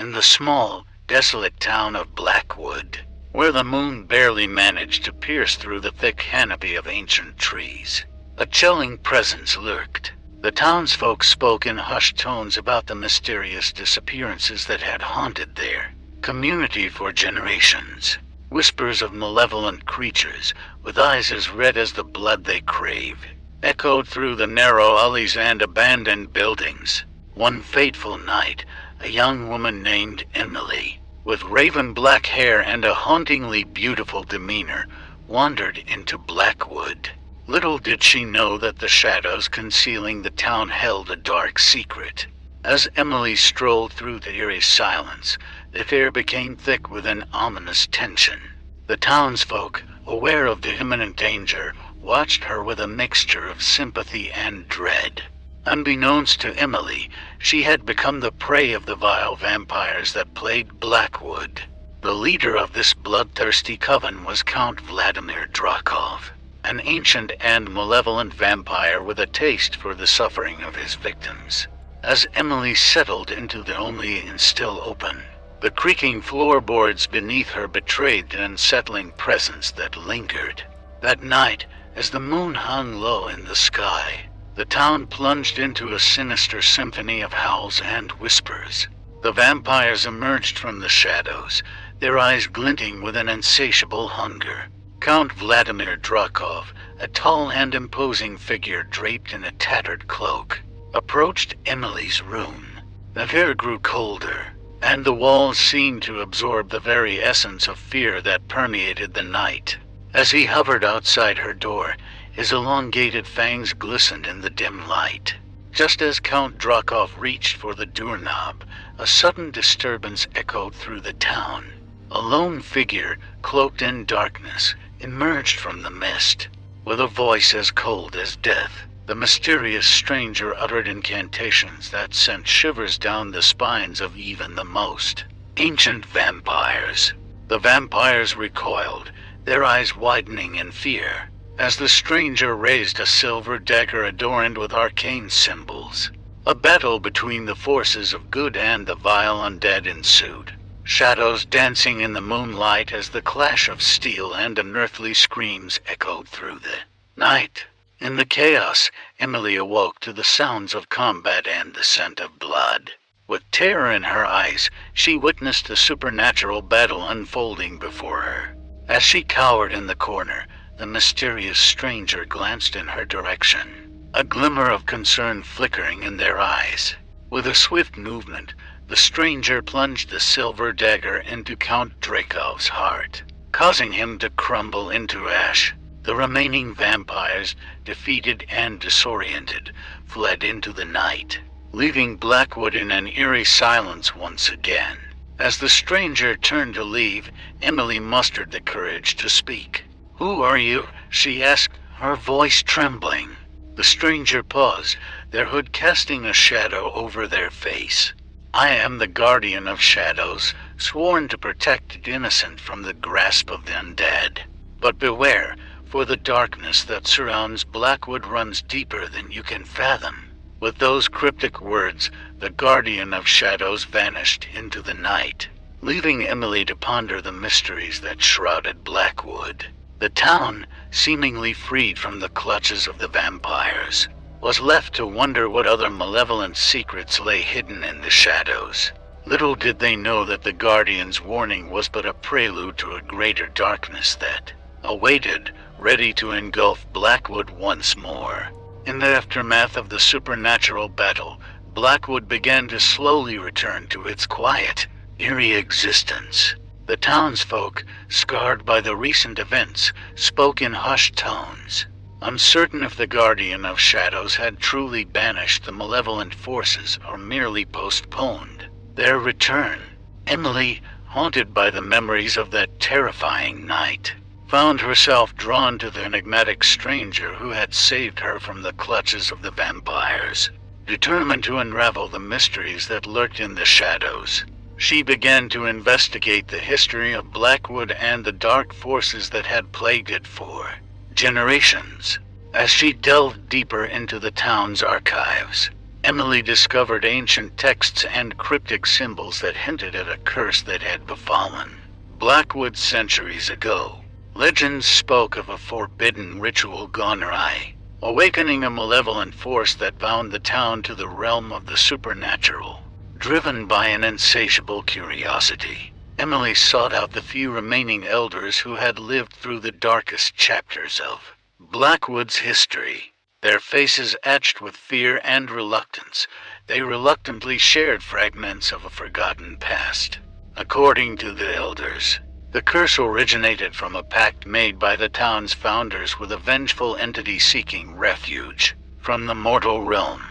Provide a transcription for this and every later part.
in the small, desolate town of Blackwood, where the moon barely managed to pierce through the thick canopy of ancient trees. A chilling presence lurked. The townsfolk spoke in hushed tones about the mysterious disappearances that had haunted their community for generations. Whispers of malevolent creatures, with eyes as red as the blood they crave, echoed through the narrow alleys and abandoned buildings. One fateful night, a young woman named Emily, with raven black hair and a hauntingly beautiful demeanor, wandered into Blackwood. Little did she know that the shadows concealing the town held a dark secret. As Emily strolled through the eerie silence, the air became thick with an ominous tension. The townsfolk, aware of the imminent danger, watched her with a mixture of sympathy and dread. Unbeknownst to Emily, she had become the prey of the vile vampires that plagued Blackwood. The leader of this bloodthirsty coven was Count Vladimir Drakov, an ancient and malevolent vampire with a taste for the suffering of his victims. As Emily settled into the only inn still open, the creaking floorboards beneath her betrayed an unsettling presence that lingered. That night, as the moon hung low in the sky, the town plunged into a sinister symphony of howls and whispers. The vampires emerged from the shadows, their eyes glinting with an insatiable hunger. Count Vladimir Drakov, a tall and imposing figure draped in a tattered cloak, approached Emily's room. The air grew colder, and the walls seemed to absorb the very essence of fear that permeated the night. As he hovered outside her door, his elongated fangs glistened in the dim light. Just as Count Drakov reached for the doorknob, a sudden disturbance echoed through the town. A lone figure, cloaked in darkness, emerged from the mist. With a voice as cold as death, the mysterious stranger uttered incantations that sent shivers down the spines of even the most ancient vampires. The vampires recoiled, their eyes widening in fear, as the stranger raised a silver dagger adorned with arcane symbols. A battle between the forces of good and the vile undead ensued, shadows dancing in the moonlight as the clash of steel and unearthly screams echoed through the night. In the chaos, Emily awoke to the sounds of combat and the scent of blood. With terror in her eyes, she witnessed the supernatural battle unfolding before her. As she cowered in the corner, the mysterious stranger glanced in her direction, a glimmer of concern flickering in their eyes. With a swift movement, the stranger plunged the silver dagger into Count Drakov's heart, causing him to crumble into ash. The remaining vampires, defeated and disoriented, fled into the night, leaving Blackwood in an eerie silence once again. As the stranger turned to leave, Emily mustered the courage to speak. "Who are you?" she asked, her voice trembling. The stranger paused, their hood casting a shadow over their face. "I am the guardian of shadows, sworn to protect the innocent from the grasp of the undead. But beware, for the darkness that surrounds Blackwood runs deeper than you can fathom." With those cryptic words, the guardian of shadows vanished into the night, leaving Emily to ponder the mysteries that shrouded Blackwood. The town, seemingly freed from the clutches of the vampires, was left to wonder what other malevolent secrets lay hidden in the shadows. Little did they know that the guardian's warning was but a prelude to a greater darkness that awaited, ready to engulf Blackwood once more. In the aftermath of the supernatural battle, Blackwood began to slowly return to its quiet, eerie existence. The townsfolk, scarred by the recent events, spoke in hushed tones, uncertain if the guardian of shadows had truly banished the malevolent forces or merely postponed their return. Emily, haunted by the memories of that terrifying night, found herself drawn to the enigmatic stranger who had saved her from the clutches of the vampires. Determined to unravel the mysteries that lurked in the shadows, she began to investigate the history of Blackwood and the dark forces that had plagued it for generations. As she delved deeper into the town's archives, Emily discovered ancient texts and cryptic symbols that hinted at a curse that had befallen Blackwood centuries ago. Legends spoke of a forbidden ritual gone awry, awakening a malevolent force that bound the town to the realm of the supernatural. Driven by an insatiable curiosity, Emily sought out the few remaining elders who had lived through the darkest chapters of Blackwood's history. Their faces etched with fear and reluctance, they reluctantly shared fragments of a forgotten past. According to the elders, the curse originated from a pact made by the town's founders with a vengeful entity seeking refuge from the mortal realm.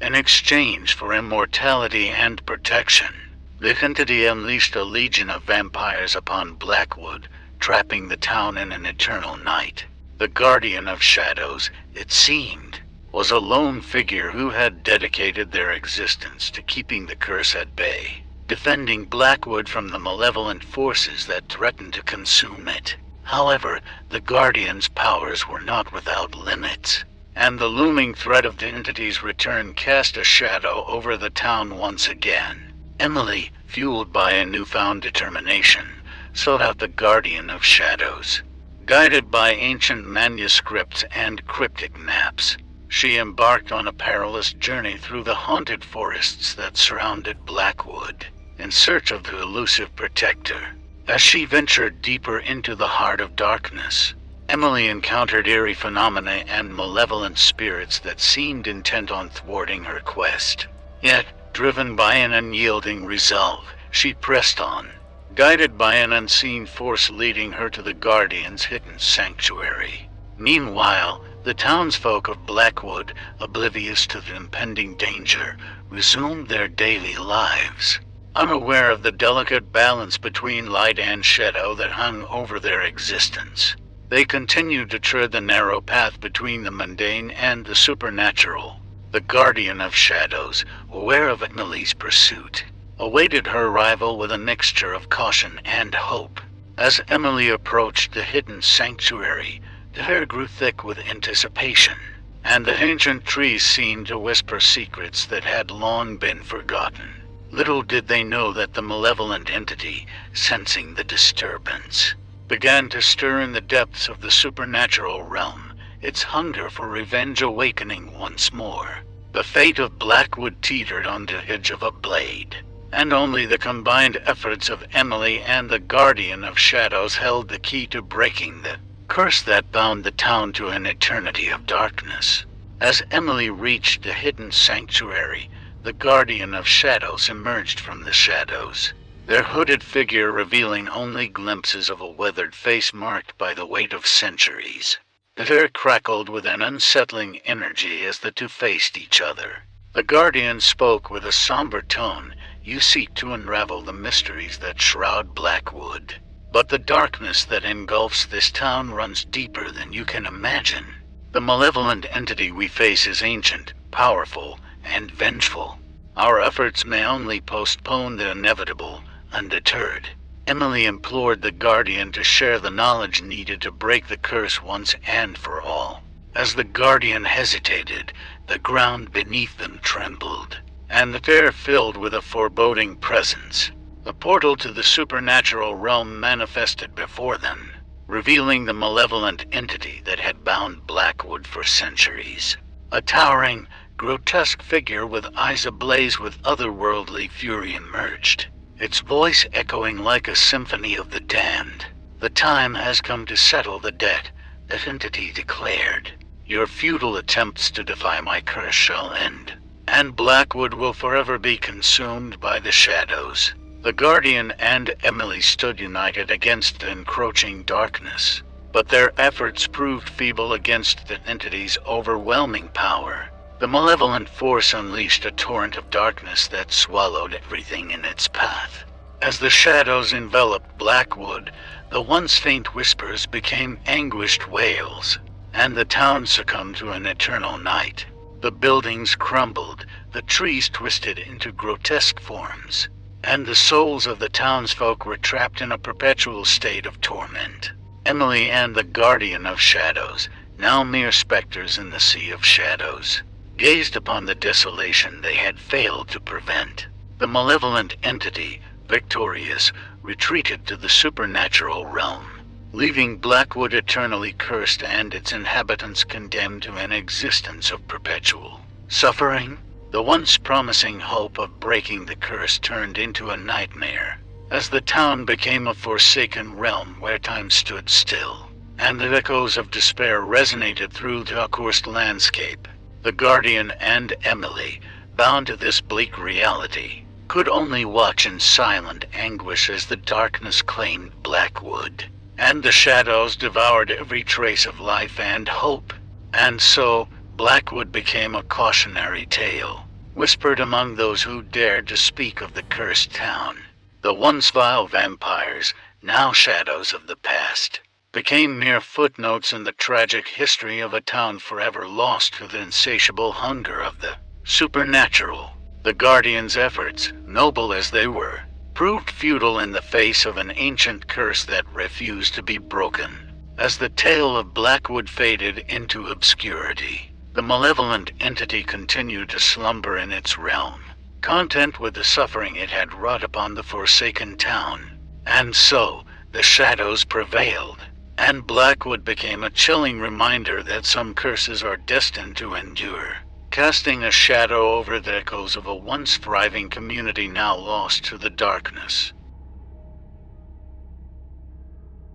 In exchange for immortality and protection, the entity unleashed a legion of vampires upon Blackwood, trapping the town in an eternal night. The Guardian of Shadows, it seemed, was a lone figure who had dedicated their existence to keeping the curse at bay, defending Blackwood from the malevolent forces that threatened to consume it. However, the Guardian's powers were not without limits, and the looming threat of the entity's return cast a shadow over the town once again. Emily, fueled by a newfound determination, sought out the Guardian of Shadows. Guided by ancient manuscripts and cryptic maps, she embarked on a perilous journey through the haunted forests that surrounded Blackwood, in search of the elusive protector. As she ventured deeper into the heart of darkness, Emily encountered eerie phenomena and malevolent spirits that seemed intent on thwarting her quest. Yet, driven by an unyielding resolve, she pressed on, guided by an unseen force leading her to the Guardian's hidden sanctuary. Meanwhile, the townsfolk of Blackwood, oblivious to the impending danger, resumed their daily lives, unaware of the delicate balance between light and shadow that hung over their existence. They continued to tread the narrow path between the mundane and the supernatural. The Guardian of Shadows, aware of Emily's pursuit, awaited her arrival with a mixture of caution and hope. As Emily approached the hidden sanctuary, the air grew thick with anticipation, and the ancient trees seemed to whisper secrets that had long been forgotten. Little did they know that the malevolent entity, sensing the disturbance, began to stir in the depths of the supernatural realm, its hunger for revenge awakening once more. The fate of Blackwood teetered on the edge of a blade, and only the combined efforts of Emily and the Guardian of Shadows held the key to breaking the curse that bound the town to an eternity of darkness. As Emily reached the hidden sanctuary, the Guardian of Shadows emerged from the shadows, their hooded figure revealing only glimpses of a weathered face marked by the weight of centuries. The air crackled with an unsettling energy as the two faced each other. The Guardian spoke with a somber tone. "You seek to unravel the mysteries that shroud Blackwood, but the darkness that engulfs this town runs deeper than you can imagine. The malevolent entity we face is ancient, powerful, and vengeful. Our efforts may only postpone the inevitable." Undeterred, Emily implored the Guardian to share the knowledge needed to break the curse once and for all. As the Guardian hesitated, the ground beneath them trembled, and the air filled with a foreboding presence. A portal to the supernatural realm manifested before them, revealing the malevolent entity that had bound Blackwood for centuries. A towering, grotesque figure with eyes ablaze with otherworldly fury emerged, its voice echoing like a symphony of the damned. "The time has come to settle the debt," that entity declared. "Your futile attempts to defy my curse shall end, and Blackwood will forever be consumed by the shadows." The Guardian and Emily stood united against the encroaching darkness, but their efforts proved feeble against the entity's overwhelming power. The malevolent force unleashed a torrent of darkness that swallowed everything in its path. As the shadows enveloped Blackwood, the once faint whispers became anguished wails, and the town succumbed to an eternal night. The buildings crumbled, the trees twisted into grotesque forms, and the souls of the townsfolk were trapped in a perpetual state of torment. Emily and the Guardian of Shadows, now mere specters in the sea of shadows, gazed upon the desolation they had failed to prevent. The malevolent entity, victorious, retreated to the supernatural realm, leaving Blackwood eternally cursed and its inhabitants condemned to an existence of perpetual suffering. The once promising hope of breaking the curse turned into a nightmare, as the town became a forsaken realm where time stood still, and the echoes of despair resonated through the accursed landscape. The Guardian and Emily, bound to this bleak reality, could only watch in silent anguish as the darkness claimed Blackwood, and the shadows devoured every trace of life and hope. And so, Blackwood became a cautionary tale, whispered among those who dared to speak of the cursed town. The once vile vampires, now shadows of the past, became mere footnotes in the tragic history of a town forever lost to the insatiable hunger of the supernatural. The Guardians' efforts, noble as they were, proved futile in the face of an ancient curse that refused to be broken. As the tale of Blackwood faded into obscurity, the malevolent entity continued to slumber in its realm, content with the suffering it had wrought upon the forsaken town. And so, the shadows prevailed, and Blackwood became a chilling reminder that some curses are destined to endure, casting a shadow over the echoes of a once thriving community now lost to the darkness.